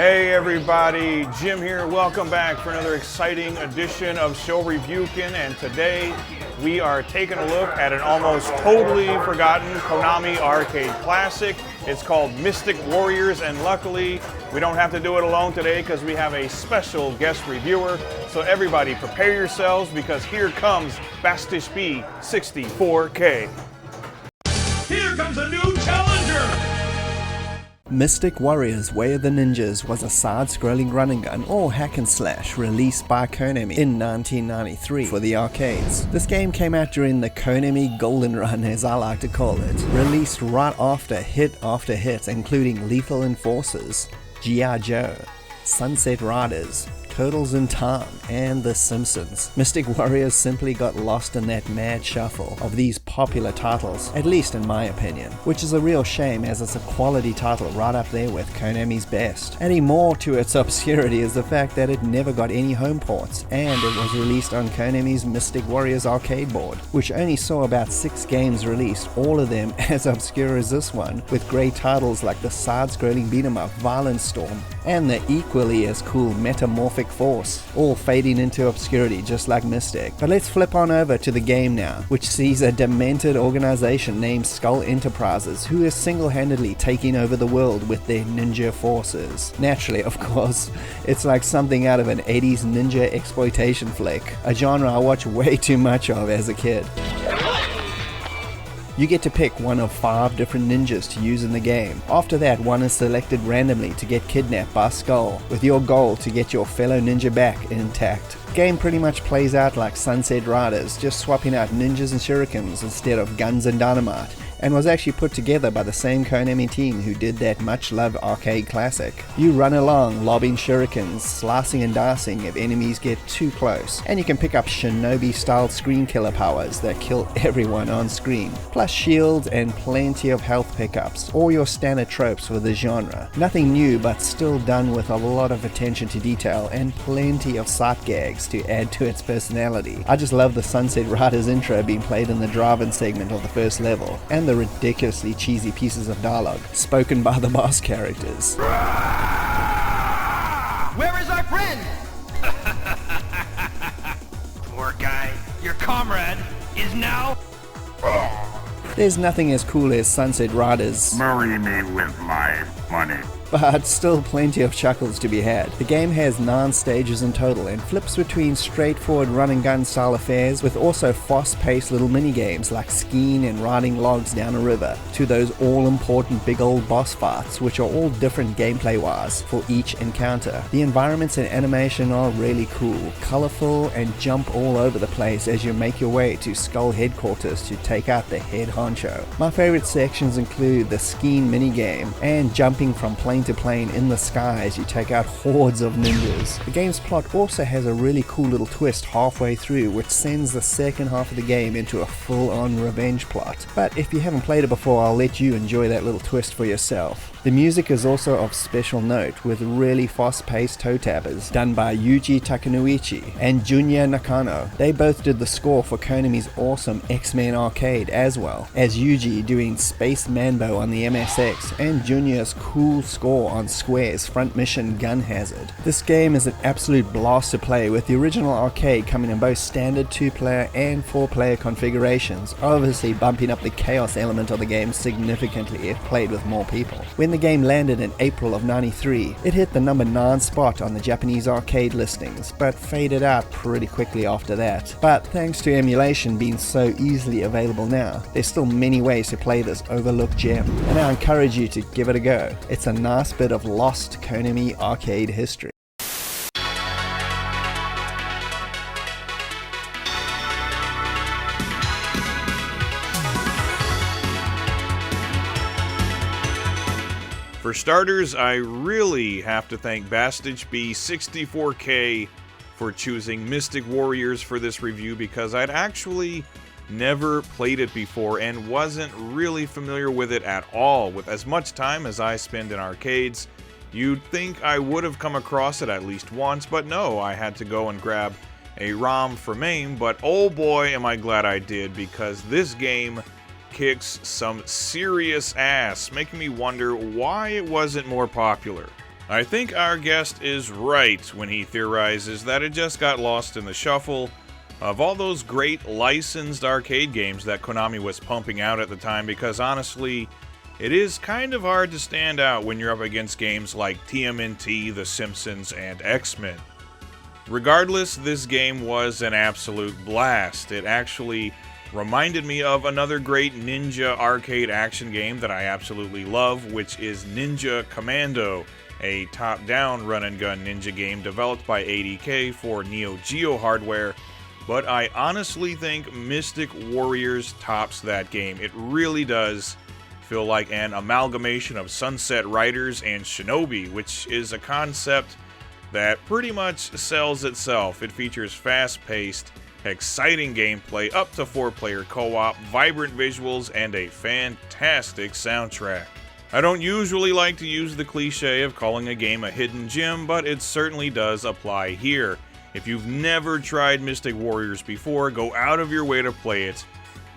Hey everybody, Jim here. Welcome back for another exciting edition of SHOREVIEWKEN, and today we are taking a look at an almost totally forgotten Konami arcade classic. It's called Mystic Warriors, and luckily we don't have to do it alone today because we have a special guest reviewer. So everybody prepare yourselves because here comes BoxerB 64K. Here comes a new challenger! Mystic Warriors Way of the Ninjas was a side-scrolling running gun or hack and slash released by Konami in 1993 for the arcades. This game came out during the Konami Golden Run, as I like to call it, released right after hit, including Lethal Enforcers, G.I. Joe, Sunset Riders, Turtles in Time, and The Simpsons. Mystic Warriors simply got lost in that mad shuffle of these popular titles, at least in my opinion, which is a real shame as it's a quality title right up there with Konami's best. Adding more to its obscurity is the fact that it never got any home ports, and it was released on Konami's Mystic Warriors arcade board, which only saw about 6 games released, all of them as obscure as this one, with great titles like the side-scrolling beat-em-up Violence Storm, and the equally as cool Metamorphic Force, all fading into obscurity just like Mystic. But let's flip on over to the game now, which sees a demented organization named Skull Enterprises who is single-handedly taking over the world with their ninja forces. Naturally, of course, it's like something out of an 80s ninja exploitation flick, a genre I watched way too much of as a kid. You get to pick one of 5 different ninjas to use in the game. After that, one is selected randomly to get kidnapped by Skull, with your goal to get your fellow ninja back intact. The game pretty much plays out like Sunset Riders, just swapping out ninjas and shurikens instead of guns and dynamite, and was actually put together by the same Konami team who did that much-loved arcade classic. You run along lobbing shurikens, slicing and dicing if enemies get too close, and you can pick up shinobi-style screen killer powers that kill everyone on screen, plus shields and plenty of health pickups, all your standard tropes for the genre. Nothing new, but still done with a lot of attention to detail and plenty of sight gags to add to its personality. I just love the Sunset Riders intro being played in the drive-in segment of the first level, and the ridiculously cheesy pieces of dialogue spoken by the boss characters. Where is our friend? Poor guy. Your comrade is now... There's nothing as cool as Sunset Riders. Marry me with my money. But still plenty of chuckles to be had. The game has 9 stages in total and flips between straightforward run and gun style affairs with also fast-paced little mini-games like skiing and riding logs down a river, to those all-important big old boss fights which are all different gameplay-wise for each encounter. The environments and animation are really cool, colourful, and jump all over the place as you make your way to Skull headquarters to take out the head honcho. My favourite sections include the skiing minigame and jumping from plane to plane in the sky as you take out hordes of ninjas. The game's plot also has a really cool little twist halfway through which sends the second half of the game into a full-on revenge plot. But if you haven't played it before, I'll let you enjoy that little twist for yourself. The music is also of special note with really fast-paced toe tappers done by Yuji Takanouchi and Junya Nakano. They both did the score for Konami's awesome X-Men arcade as well, as Yuji doing Space Manbo on the MSX and Junya's cool score on Square's Front Mission Gun Hazard. This game is an absolute blast to play, with the original arcade coming in both standard 2-player and 4-player configurations, obviously bumping up the chaos element of the game significantly if played with more people. When the game landed in April of '93, it hit the number 9 spot on the Japanese arcade listings, but faded out pretty quickly after that. But thanks to emulation being so easily available now, there's still many ways to play this overlooked gem, and I encourage you to give it a go. It's a nice bit of lost Konami arcade history. For starters, I really have to thank BoxerB 64K for choosing Mystic Warriors for this review, because I'd actually never played it before and wasn't really familiar with it at all. With as much time as I spend in arcades, you'd think I would have come across it at least once, but no, I had to go and grab a ROM from AIM, but oh boy am I glad I did, because this game kicks some serious ass, making me wonder why it wasn't more popular. I think our guest is right when he theorizes that it just got lost in the shuffle of all those great licensed arcade games that Konami was pumping out at the time, because honestly, it is kind of hard to stand out when you're up against games like TMNT, The Simpsons, and X-Men. Regardless, this game was an absolute blast. It actually reminded me of another great ninja arcade action game that I absolutely love, which is Ninja Commando, a top-down run-and-gun ninja game developed by ADK for Neo Geo hardware, but I honestly think Mystic Warriors tops that game. It really does feel like an amalgamation of Sunset Riders and Shinobi, which is a concept that pretty much sells itself. It features fast-paced, exciting gameplay, up to 4-player co-op, vibrant visuals, and a fantastic soundtrack. I don't usually like to use the cliche of calling a game a hidden gem, but it certainly does apply here. If you've never tried Mystic Warriors before, go out of your way to play it,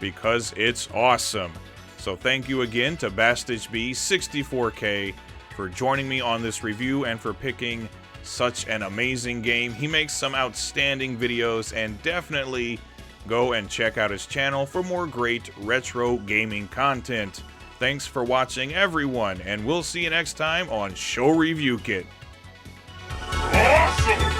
because it's awesome. So thank you again to BastageB64K for joining me on this review and for picking such an amazing game. He makes some outstanding videos, and definitely go and check out his channel for more great retro gaming content. Thanks for watching, everyone, and we'll see you next time on SHOREVIEWKEN. Awesome!